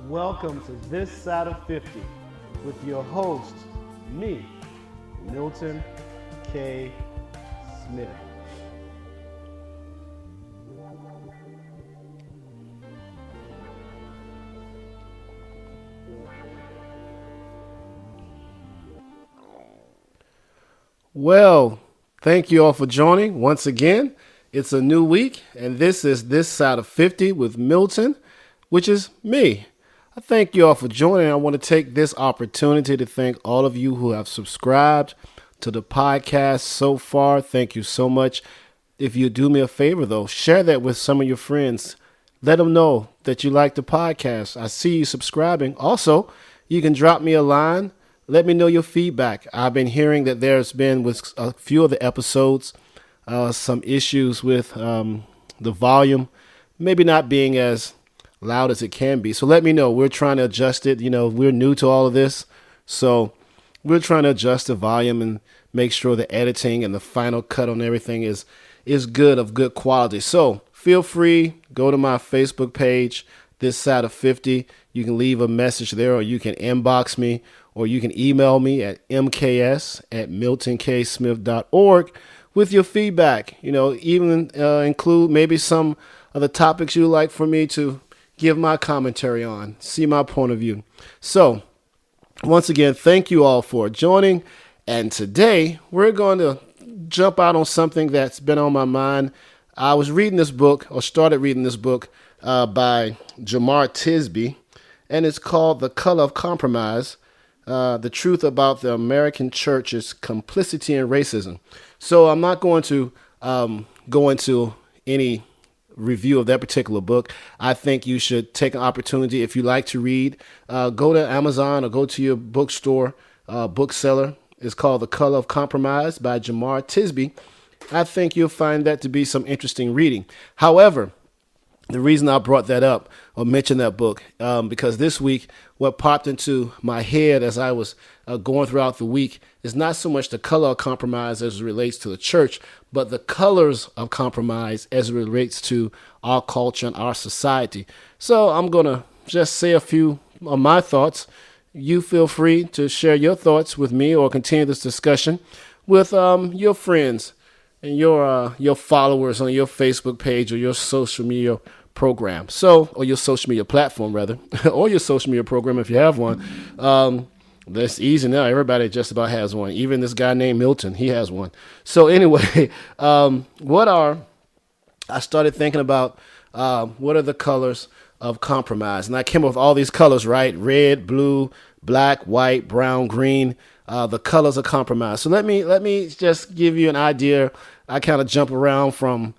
Welcome to This Side of 50 with your host, me, Milton K. Smith. Well, thank you all for joining once again. It's a new week, and this is This Side of 50 with Milton, which is me. I thank you all for joining. I want to take this opportunity to thank all of you who have subscribed to the podcast so far. Thank you so much. If you do me a favor, though, share that with some of your friends. Let them know that you like the podcast. I see you subscribing. Also, you can drop me a line. Let me know your feedback. I've been hearing that there's been, with a few of the episodes, some issues with the volume, maybe not being as loud as it can be. So let me know. We're trying to adjust it. You know, we're new to all of this. So we're trying to adjust the volume and make sure the editing and the final cut on everything is good, of good quality. So feel free, go to my Facebook page, This Side of 50. You can leave a message there, or you can inbox me, or you can email me at mks@miltonksmith.org with your feedback. You know, even include maybe some of the topics you'd like for me to give my commentary on, see my point of view. So, once again, thank you all for joining. And today, we're going to jump out on something that's been on my mind. I was reading this book, or started reading this book, by Jemar Tisby, and it's called The Color of Compromise, The Truth About the American Church's Complicity in Racism. So I'm not going to go into any review of that particular book. I think you should take an opportunity, if you like to read, go to Amazon or go to your bookstore, bookseller. It's called The Color of Compromise by Jemar Tisby. I think you'll find that to be some interesting reading. However, the reason I brought that up or mentioned that book, because this week, what popped into my head as I was going throughout the week is not so much the color of compromise as it relates to the church, but the colors of compromise as it relates to our culture and our society. So I'm going to just say a few of my thoughts. You feel free to share your thoughts with me or continue this discussion with your friends and your followers on your Facebook page or your social media program. So, or your social media platform rather, or your social media program if you have one. That's easy now. Everybody just about has one. Even this guy named Milton, he has one. So anyway, I started thinking about what are the colors of compromise, and I came up with all these colors, right? Red, blue, black, white, brown, green. The colors of compromise. So let me just give you an idea. I kind of jump around from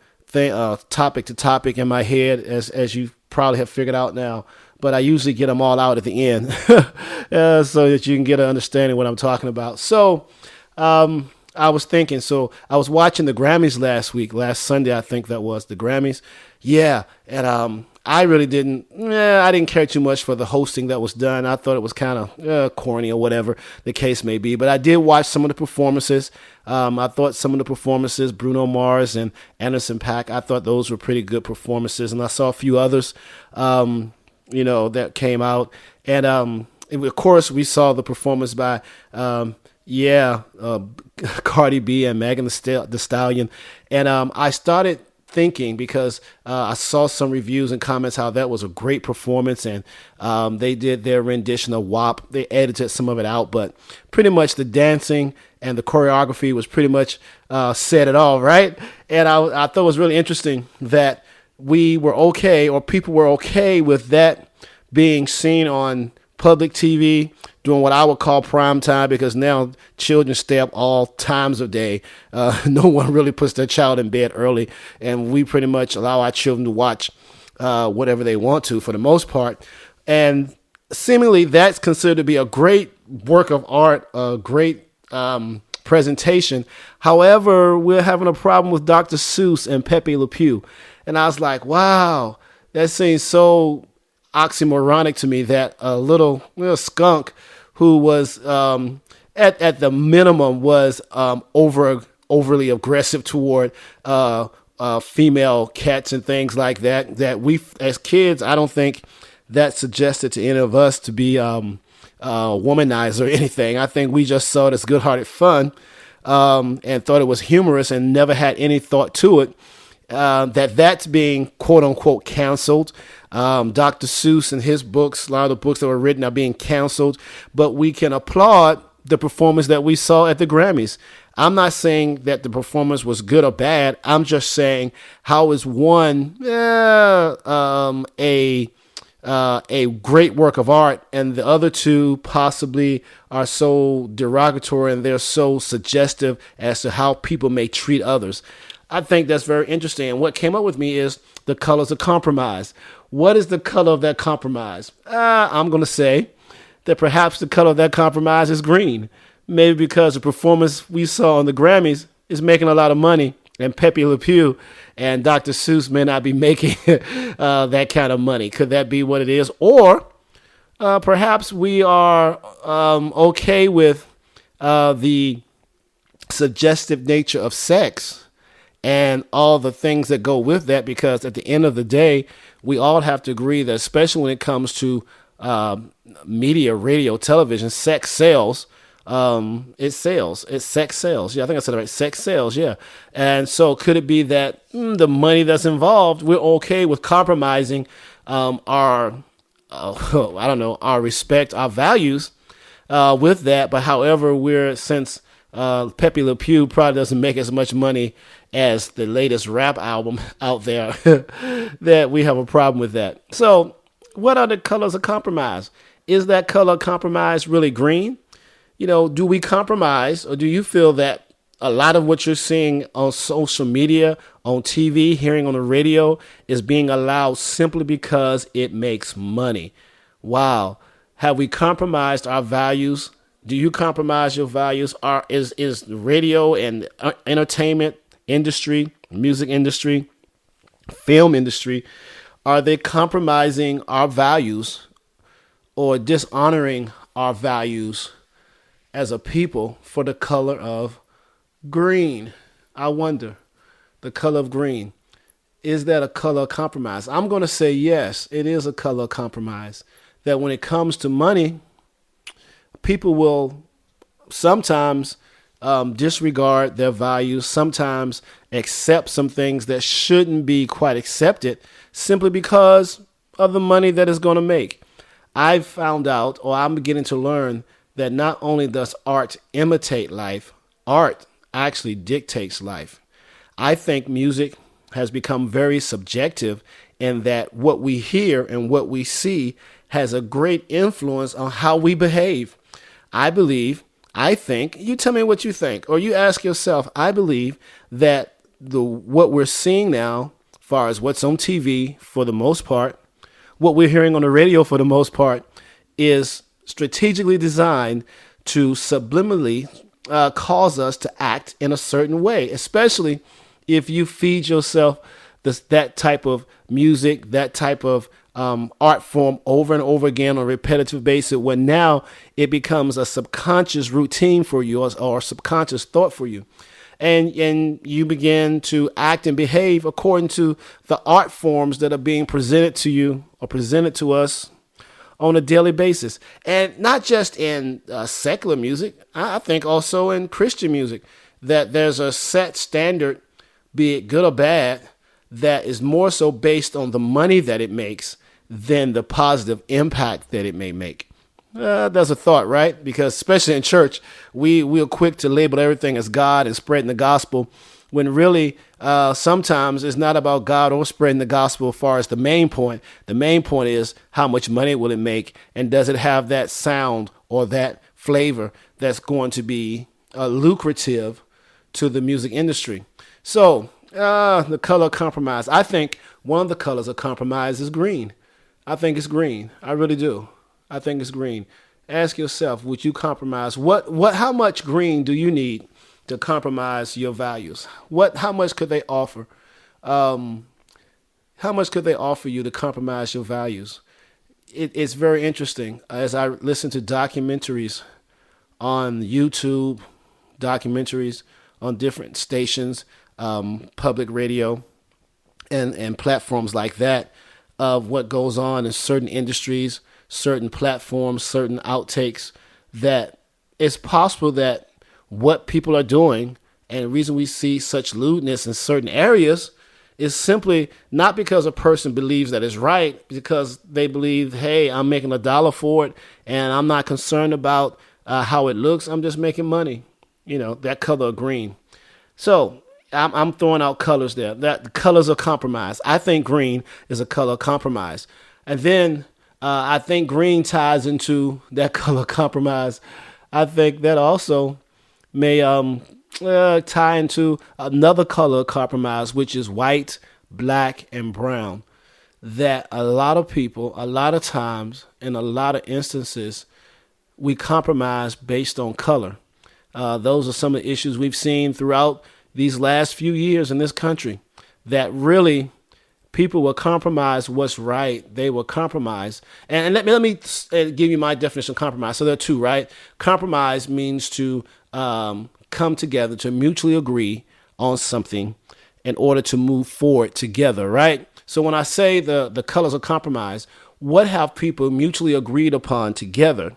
topic to topic in my head, as you probably have figured out now. But I usually get them all out at the end, so that you can get an understanding of what I'm talking about. So I was thinking. So I was watching the Grammys last Sunday, I think that was the Grammys. Yeah, and I really I didn't care too much for the hosting that was done. I thought it was kind of corny or whatever the case may be. But I did watch some of the performances. I thought some of the performances, Bruno Mars and Anderson .Paak, I thought those were pretty good performances. And I saw a few others, that came out. And of course, we saw the performance by, Cardi B and Megan Thee Stallion. And I started thinking, because I saw some reviews and comments how that was a great performance, and they did their rendition of WAP. They edited some of it out, but pretty much the dancing and the choreography was pretty much said it all, right? And I thought it was really interesting that we were okay, or people were okay with that being seen on public TV during what I would call prime time, because now children stay up all times of day. No one really puts their child in bed early, and we pretty much allow our children to watch whatever they want to for the most part. And seemingly that's considered to be a great work of art, a great presentation. However, we're having a problem with Dr. Seuss and Pepe Le Pew. And I was like, wow, that seems so oxymoronic to me, that a little skunk who was at the minimum was overly aggressive toward female cats and things like that we as kids, I don't think that suggested to any of us to be womanizer or anything. I think we just saw it as good-hearted fun, and thought it was humorous and never had any thought to it. That's being quote unquote canceled. Dr. Seuss and his books, a lot of the books that were written are being canceled, but we can applaud the performance that we saw at the Grammys. I'm not saying that the performance was good or bad. I'm just saying how is one a great work of art, and the other two possibly are so derogatory and they're so suggestive as to how people may treat others. I think that's very interesting. And what came up with me is the colors of compromise. What is the color of that compromise? I'm going to say that perhaps the color of that compromise is green. Maybe because the performance we saw on the Grammys is making a lot of money, and Pepe Le Pew and Dr. Seuss may not be making that kind of money. Could that be what it is? Or perhaps we are okay with the suggestive nature of sex and all the things that go with that, because at the end of the day, we all have to agree that, especially when it comes to media, radio, television, sex sells. It sells. It's sex sales. Yeah, I think I said it right. Sex sales. Yeah. And so could it be that the money that's involved, we're okay with compromising our, I don't know, our respect, our values with that. But however, since Pepe Le Pew probably doesn't make as much money as the latest rap album out there, that we have a problem with that. So what are the colors of compromise? Is that color of compromise really green? Do we compromise, or do you feel that a lot of what you're seeing on social media, on TV, hearing on the radio is being allowed simply because it makes money? Wow. Have we compromised our values? Do you compromise your values? Is the radio and entertainment industry, music industry, film industry, are they compromising our values or dishonoring our values as a people for the color of green? I wonder, the color of green, is that a color of compromise? I'm going to say yes, it is a color of compromise. That when it comes to money, people will sometimes disregard their values, sometimes accept some things that shouldn't be quite accepted simply because of the money that it's going to make. I've found out, or I'm beginning to learn, that not only does art imitate life, art actually dictates life. I think music has become very subjective in that what we hear and what we see has a great influence on how we behave. I think, you tell me what you think, or you ask yourself, I believe that what we're seeing now, as far as what's on TV for the most part, what we're hearing on the radio for the most part, is strategically designed to subliminally cause us to act in a certain way, especially if you feed yourself that type of music, that type of art form over and over again on a repetitive basis, when now it becomes a subconscious routine for you, or subconscious thought for you. And you begin to act and behave according to the art forms that are being presented to you or presented to us on a daily basis. And not just in secular music, I think also in Christian music, that there's a set standard, be it good or bad, that is more so based on the money that it makes than the positive impact that it may make. That's a thought, right? Because especially in church, we're quick to label everything as God and spreading the gospel, when really sometimes it's not about God or spreading the gospel as far as the main point. The main point is how much money will it make, and does it have that sound or that flavor that's going to be lucrative to the music industry. So the color of compromise. I think one of the colors of compromise is green. I think it's green. I really do. I think it's green. Ask yourself, would you compromise? How much green do you need to compromise your values? How much could they offer? How much could they offer you to compromise your values? It's very interesting. As I listen to documentaries on YouTube, documentaries on different stations, public radio, and platforms like that, of what goes on in certain industries, certain platforms, certain outtakes, that it's possible that what people are doing and the reason we see such lewdness in certain areas is simply not because a person believes that it's right, because they believe, hey, I'm making $1 for it and I'm not concerned about how it looks. I'm just making money. That color of green. So I'm throwing out colors there. That the colors of compromise. I think green is a color of compromise. And then I think green ties into that color of compromise. I think that also may tie into another color of compromise, which is white, black, and brown. That a lot of people, a lot of times, in a lot of instances, we compromise based on color. Those are some of the issues we've seen throughout these last few years in this country, that really people will compromise what's right. They will compromise. And let me give you my definition of compromise. So there are two, right? Compromise means to come together, to mutually agree on something in order to move forward together, right? So when I say the colors of compromise, what have people mutually agreed upon together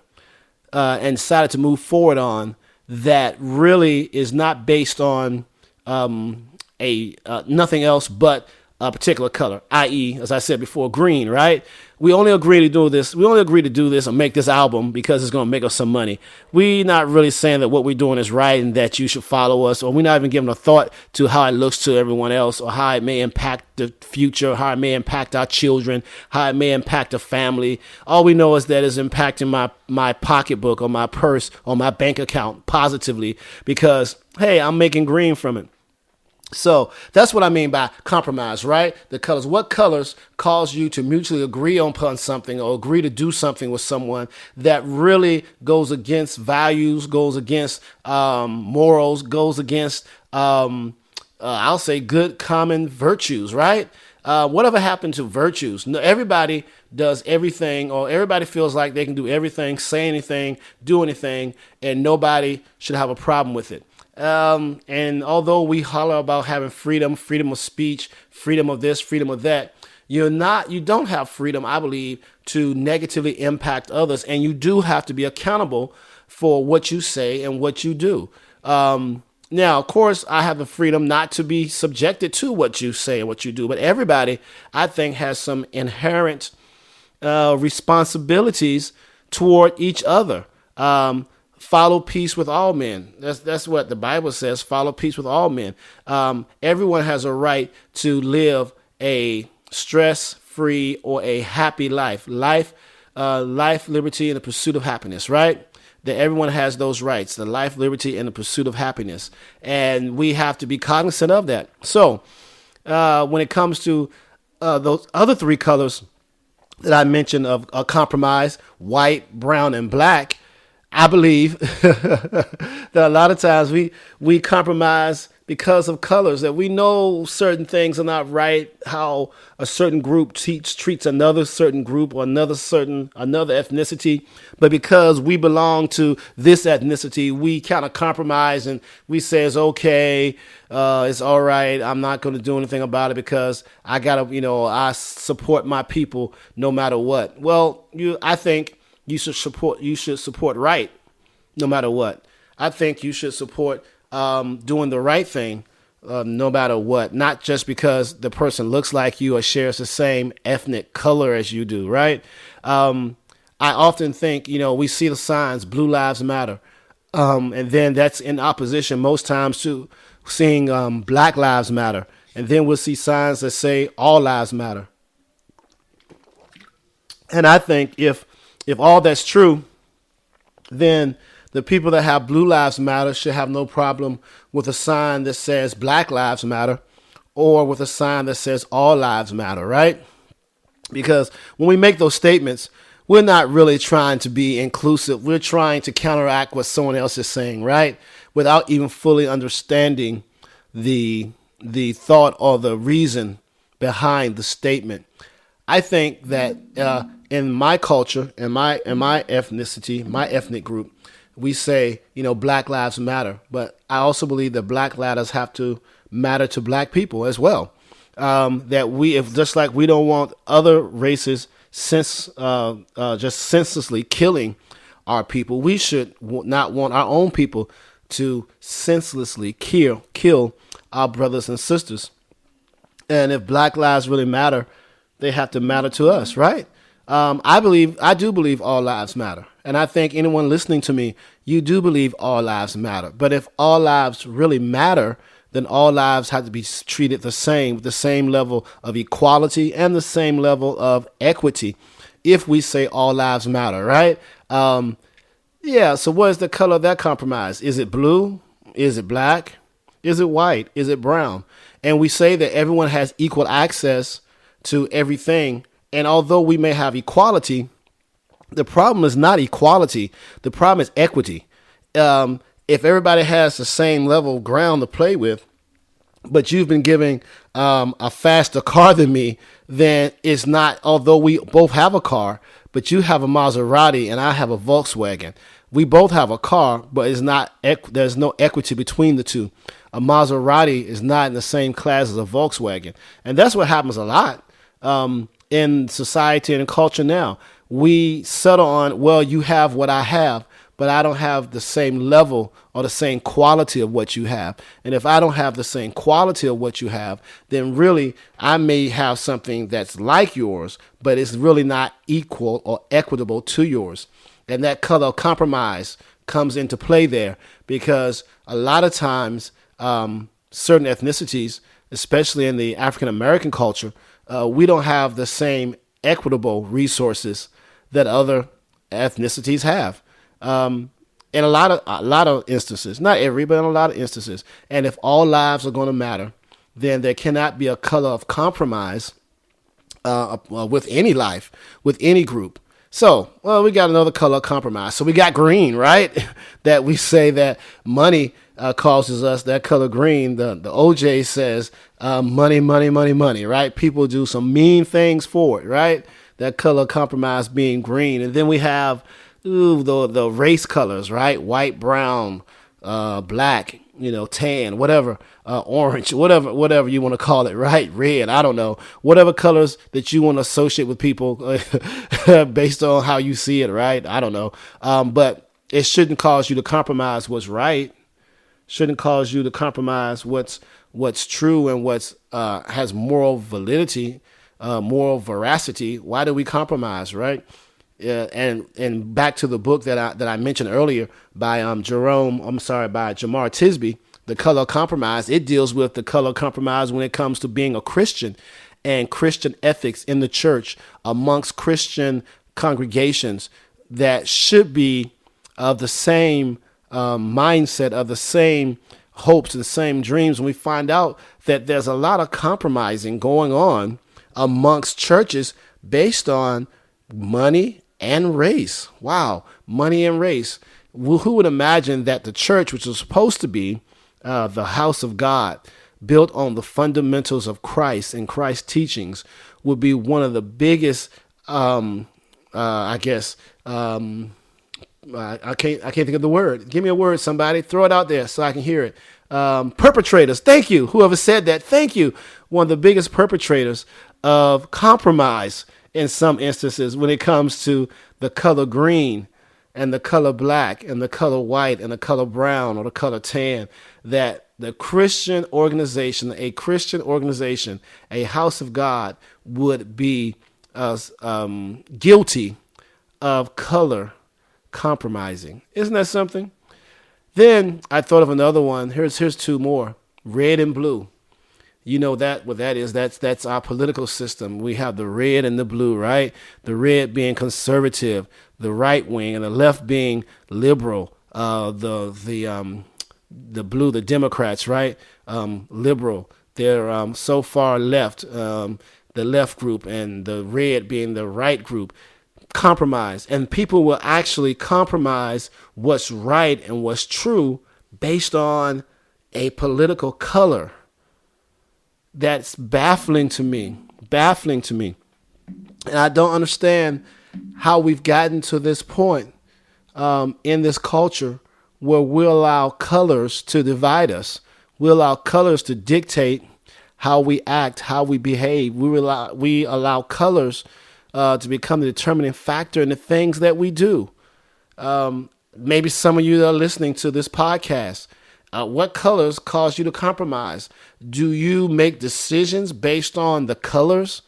and decided to move forward on that really is not based on nothing else but a particular color, i.e., as I said before, green, right? We only agree to do this. We only agree to do this and make this album because it's going to make us some money. We're not really saying that what we're doing is right and that you should follow us, or we're not even giving a thought to how it looks to everyone else, or how it may impact the future, how it may impact our children, how it may impact the family. All we know is that it's impacting my pocketbook or my purse or my bank account positively because, hey, I'm making green from it. So that's what I mean by compromise, right? The colors. What colors cause you to mutually agree upon something or agree to do something with someone that really goes against values, goes against morals, goes against, I'll say, good common virtues, right? Whatever happened to virtues? No, everybody does everything, or everybody feels like they can do everything, say anything, do anything, and nobody should have a problem with it. And although we holler about having freedom of speech, freedom of this, freedom of that, you don't have freedom, I believe, to negatively impact others. And you do have to be accountable for what you say and what you do. Now, of course, I have the freedom not to be subjected to what you say and what you do. But everybody, I think, has some inherent responsibilities toward each other. Follow peace with all men. That's what the Bible says. Follow peace with all men. Everyone has a right to live a stress-free or a happy life. Life, liberty, and the pursuit of happiness, right? That everyone has those rights, the life, liberty, and the pursuit of happiness. And we have to be cognizant of that. So when it comes to those other three colors that I mentioned of compromise, white, brown, and black, I believe that a lot of times we compromise because of colors, that we know certain things are not right, how a certain group treats another certain group or another ethnicity. But because we belong to this ethnicity, we kind of compromise and we say it's okay, it's all right, I'm not going to do anything about it because I support my people no matter what. Well, I think you should support right no matter what. I think you should support doing the right thing no matter what, not just because the person looks like you or shares the same ethnic color as you do, right? I often think, we see the signs, Blue Lives Matter, and then that's in opposition most times to seeing Black Lives Matter, and then we'll see signs that say All Lives Matter. And I think if all that's true, then the people that have Blue Lives Matter should have no problem with a sign that says Black Lives Matter or with a sign that says All Lives Matter, right? Because when we make those statements, we're not really trying to be inclusive. We're trying to counteract what someone else is saying, right? Without even fully understanding the thought or the reason behind the statement. I think that in my culture, in my ethnicity, my ethnic group, we say, Black Lives Matter. But I also believe that Black lives have to matter to Black people as well. that we, if just like we don't want other races just senselessly killing our people, we should not want our own people to senselessly kill our brothers and sisters. And if Black lives really matter, they have to matter to us, right? I do believe all lives matter. And I think anyone listening to me, you do believe all lives matter. But if all lives really matter, then all lives have to be treated the same, with the same level of equality and the same level of equity. If we say all lives matter, right? Yeah, so what is the color of that compromise? Is it blue? Is it black? Is it white? Is it brown? And we say that everyone has equal access to everything. And although we may have equality, the problem is not equality. The problem is equity. If everybody has the same level of ground to play with, but you've been given a faster car than me, then it's not, although we both have a car, but you have a Maserati and I have a Volkswagen. We both have a car, but it's not. There's no equity between the two. A Maserati is not in the same class as a Volkswagen, and that's what happens a lot in society and in culture now. We settle on, well, you have what I have, but I don't have the same level or the same quality of what you have. And if I don't have the same quality of what you have, then really I may have something that's like yours, but it's really not equal or equitable to yours. And that color of compromise comes into play there, because a lot of times certain ethnicities, especially in the African American culture, we don't have the same equitable resources that other ethnicities have. In a lot of instances, not every, but in a lot of instances. And if all lives are going to matter, then there cannot be a color of compromise with any life, with any group. So, well, we got another color of compromise. So we got green, right? That we say that money causes us, that color green. The OJ says money, money, money, money, right? People do some mean things for it, right? That color of compromise being green. And then we have the race colors, right? White, brown, black, tan, whatever, orange, whatever you want to call it, right? Red, I don't know. Whatever colors that you want to associate with people based on how you see it, right? I don't know. But it shouldn't cause you to compromise what's right. Shouldn't cause you to compromise what's true and what's has moral validity, moral veracity. Why do we compromise, right? And back to the book that I mentioned earlier by Jemar Tisby, The Color of Compromise. It deals with the color of compromise when it comes to being a Christian and Christian ethics in the church amongst Christian congregations that should be of the same mindset, of the same hopes and the same dreams. And we find out that there's a lot of compromising going on amongst churches based on money and race. Wow, money and race. Who would imagine that the church, which was supposed to be the house of God, built on the fundamentals of Christ and Christ's teachings, would be one of the biggest, I can't think of the word. Give me a word, somebody. Throw it out there so I can hear it. Perpetrators. Thank you. Whoever said that. Thank you. One of the biggest perpetrators of compromise in some instances when it comes to the color green and the color black and the color white and the color brown or the color tan, that the Christian organization, a house of God, would be guilty of color compromising. Isn't that something? Then I thought of another one. Here's two more. Red and blue. You know that what that is. That's our political system. We have the red and the blue, right? The red being conservative, the right wing, and the left being liberal. The blue, the Democrats, right? Liberal. They're so far left, the left group, and the red being the right group. Compromise, and people will actually compromise what's right and what's true based on a political color. That's baffling to me. And I don't understand how we've gotten to this point in this culture where we allow colors to divide us. We allow colors to dictate how we act, how we behave. We allow colors to become the determining factor in the things that we do. Maybe some of you that are listening to this podcast, what colors cause you to compromise? Do you make decisions based on the colors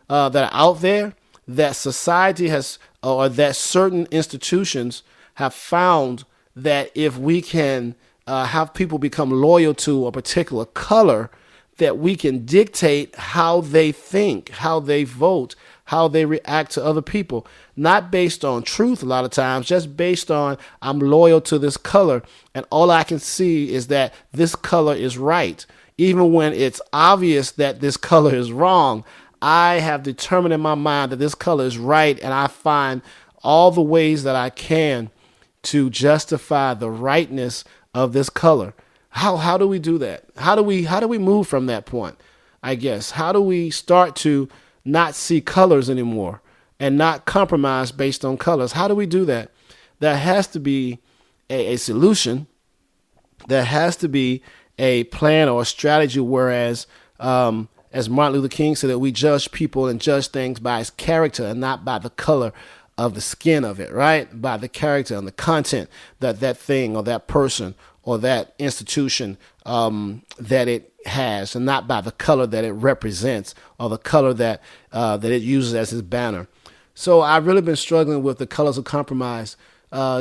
that are out there that society has, or that certain institutions have found that if we can have people become loyal to a particular color, that we can dictate how they think, how they vote, how they react to other people, not based on truth a lot of times, just based on I'm loyal to this color, and all I can see is that this color is right. Even when it's obvious that this color is wrong, I have determined in my mind that this color is right, and I find all the ways that I can to justify the rightness of this color. How do we do that? How do we move from that point? I guess. How do we start to not see colors anymore and not compromise based on colors? How do we do that? There has to be a solution. There has to be a plan or a strategy. Whereas, as Martin Luther King said, that we judge people and judge things by its character and not by the color of the skin of it, right? By the character and the content that that thing or that person or that institution that it has, and not by the color that it represents or the color that that it uses as its banner. So I've really been struggling with the colors of compromise,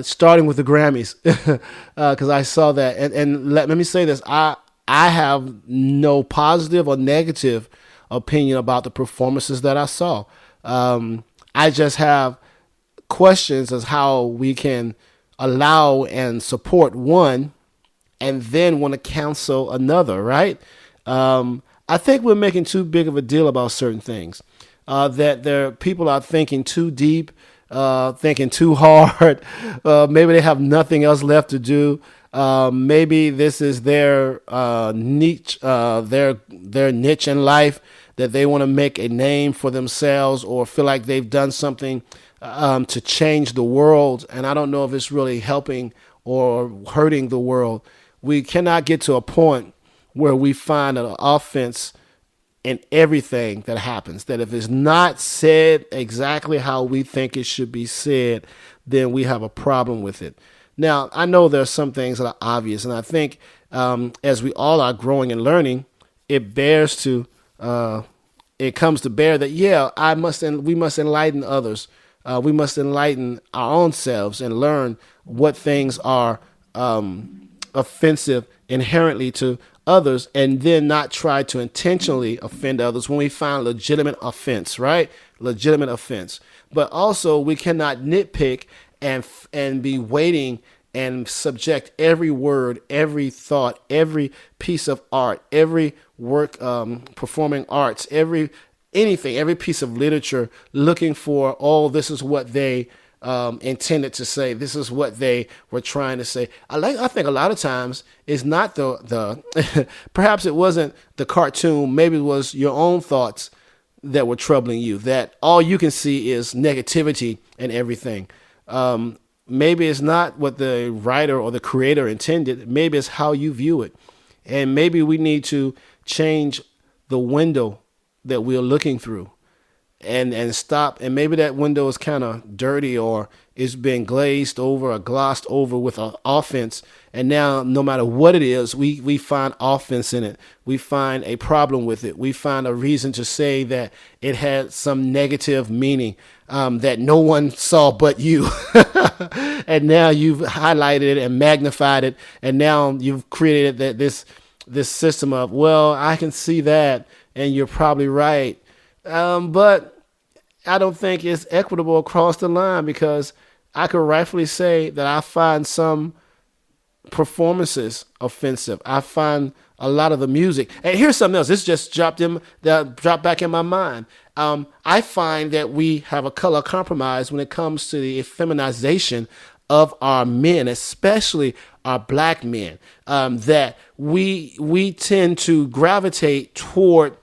starting with the Grammys, because I saw that. And let me say this: I have no positive or negative opinion about the performances that I saw. I just have questions as how we can allow and support one and then want to cancel another, right? I think we're making too big of a deal about certain things, that people are thinking too deep, thinking too hard. Maybe they have nothing else left to do. Maybe this is their niche, their niche in life, that they want to make a name for themselves or feel like they've done something to change the world. And I don't know if it's really helping or hurting the world. We cannot get to a point where we find an offense in everything that happens, that if it's not said exactly how we think it should be said, then we have a problem with it. Now, I know there are some things that are obvious, and I think as we all are growing and learning, it comes to bear that, we must enlighten others. We must enlighten our own selves and learn what things are offensive inherently to others, and then not try to intentionally offend others when we find legitimate offense, right? Legitimate offense. But also, we cannot nitpick and be waiting and subject every word, every thought, every piece of art, every work, performing arts, every piece of literature, looking for, this is what they intended to say. This is what they were trying to say. I think a lot of times it's not the perhaps it wasn't the cartoon. Maybe it was your own thoughts that were troubling you, that all you can see is negativity and everything. Maybe it's not what the writer or the creator intended. Maybe it's how you view it. And maybe we need to change the window that we're looking through and stop. And maybe that window is kind of dirty, or it's been glazed over or glossed over with an offense. And now, no matter what it is, we find offense in it. We find a problem with it. We find a reason to say that it had some negative meaning that no one saw but you. And now you've highlighted it and magnified it. And now you've created this system of, well, I can see that, and you're probably right. But I don't think it's equitable across the line, because I could rightfully say that I find some performances offensive. I find a lot of the music. And here's something else. This just dropped back in my mind. I find that we have a color compromise when it comes to the effeminization of our men, especially our black men. That we tend to gravitate toward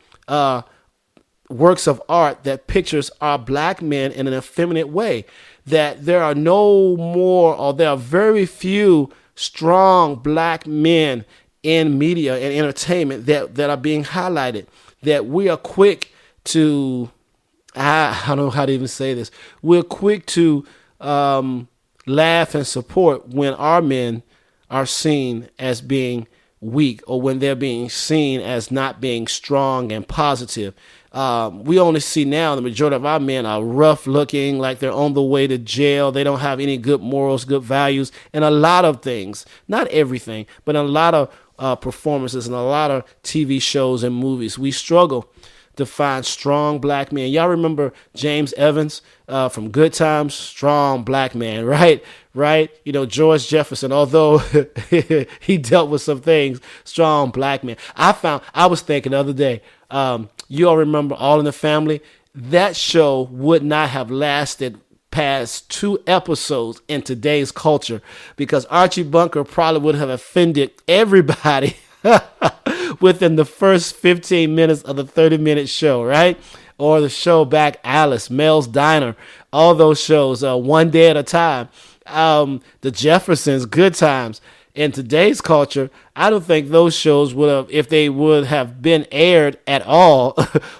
works of art that pictures our black men in an effeminate way, that there are very few strong black men in media and entertainment that are being highlighted, that we are quick to, I don't know how to even say this, we're quick to laugh and support when our men are seen as being weak, or when they're being seen as not being strong and positive. We only see now the majority of our men are rough looking, like they're on the way to jail. They don't have any good morals, good values, and a lot of things. Not everything, but a lot of performances and a lot of TV shows and movies. We struggle to find strong black men. Y'all remember James Evans from Good Times? Strong black man, right? Right? You know, George Jefferson, although he dealt with some things, strong black man. I was thinking the other day, you all remember All in the Family? That show would not have lasted past 2 episodes in today's culture, because Archie Bunker probably would have offended everybody within the first 15 minutes of the 30-minute show, right? Or the show back, Alice, Mel's Diner, all those shows, One Day at a Time, the Jeffersons, Good Times. In today's culture, I don't think those shows would have, if they would have been aired at all,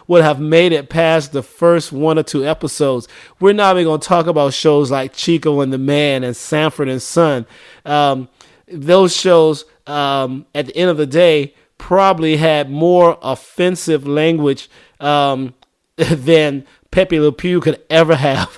would have made it past the first 1 or 2 episodes. We're not even going to talk about shows like Chico and the Man and Sanford and Son. Those shows, at the end of the day, probably had more offensive language than Pepe Le Pew could ever have.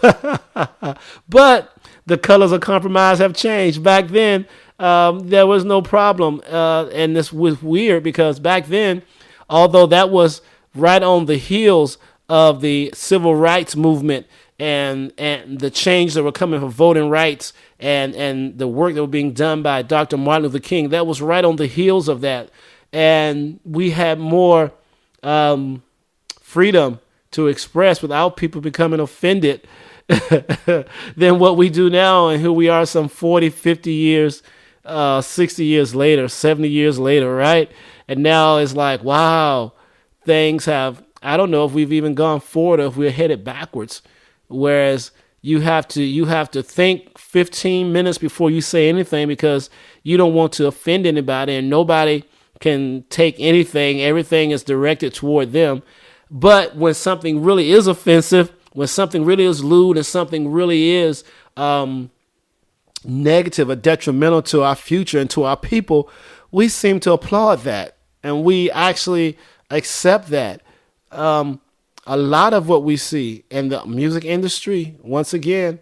But the colors of compromise have changed. Back then, there was no problem. And this was weird, because back then, although that was right on the heels of the civil rights movement and the change that were coming for voting rights and the work that was being done by Dr. Martin Luther King, that was right on the heels of that. And we had more freedom to express without people becoming offended than what we do now, and who we are some 40, 50 years, 60 years later, 70 years later, right? And now it's like, wow, things have, I don't know if we've even gone forward or if we're headed backwards. Whereas you have to think 15 minutes before you say anything, because you don't want to offend anybody, and nobody can take anything. Everything is directed toward them. But when something really is offensive, when something really is lewd, and something really is negative or detrimental to our future and to our people, we seem to applaud that, and we actually accept that. A lot of what we see in the music industry, once again,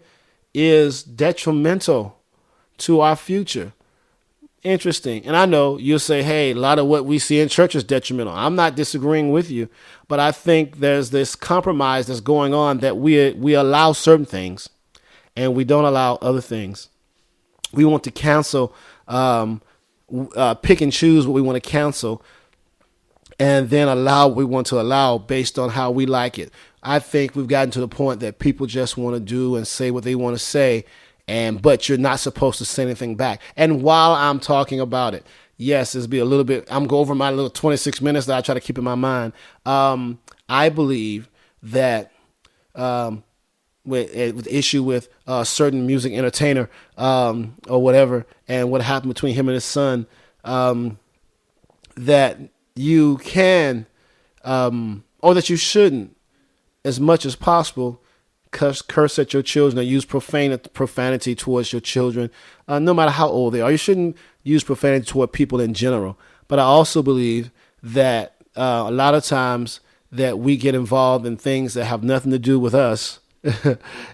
is detrimental to our future. Interesting. And I know you'll say, hey, a lot of what we see in church is detrimental. I'm not disagreeing with you, but I think there's this compromise that's going on, that we allow certain things and we don't allow other things. We want to cancel, pick and choose what we want to cancel, and then allow what we want to allow based on how we like it. I think we've gotten to the point that people just want to do and say what they want to say, but you're not supposed to say anything back. And while I'm talking about it, yes, it's be a little bit, I'm going over my little 26 minutes that I try to keep in my mind. I believe that with the issue with a certain music entertainer or whatever, and what happened between him and his son, that you can, or that you shouldn't, as much as possible, curse at your children or use profanity towards your children, no matter how old they are. You shouldn't use profanity toward people in general. But I also believe that a lot of times that we get involved in things that have nothing to do with us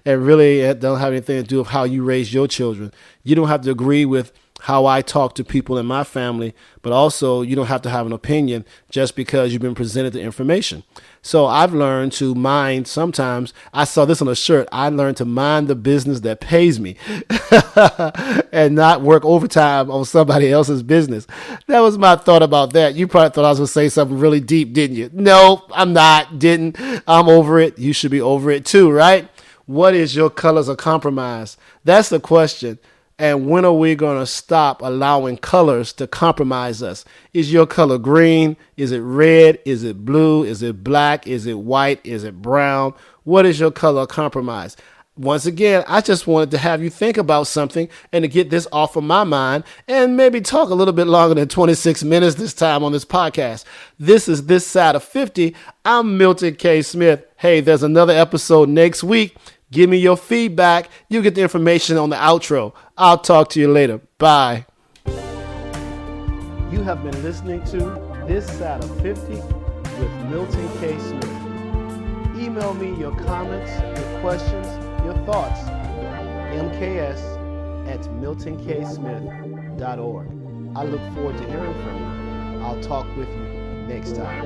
and really don't have anything to do with how you raise your children. You don't have to agree with how I talk to people in my family, but also you don't have to have an opinion just because you've been presented the information. So I've learned to mind, sometimes, I saw this on a shirt, I learned to mind the business that pays me and not work overtime on somebody else's business. That was my thought about that. You probably thought I was going to say something really deep, didn't you? No, I'm not, didn't. I'm over it. You should be over it too, right? What is your colors of compromise? That's the question. And when are we going to stop allowing colors to compromise us? Is your color green? Is it red? Is it blue? Is it black? Is it white? Is it brown? What is your color of compromise? once again, I just wanted to have you think about something and to get this off of my mind and maybe talk a little bit longer than 26 minutes this time on this podcast. This is This Side of 50. I'm Milton K. Smith. Hey, there's another episode next week. Give me your feedback. You get the information on the outro. I'll talk to you later. Bye. You have been listening to This Side of 50 with Milton K. Smith. Email me your comments, your questions, your thoughts, mks@miltonksmith.org. I look forward to hearing from you. I'll talk with you next time.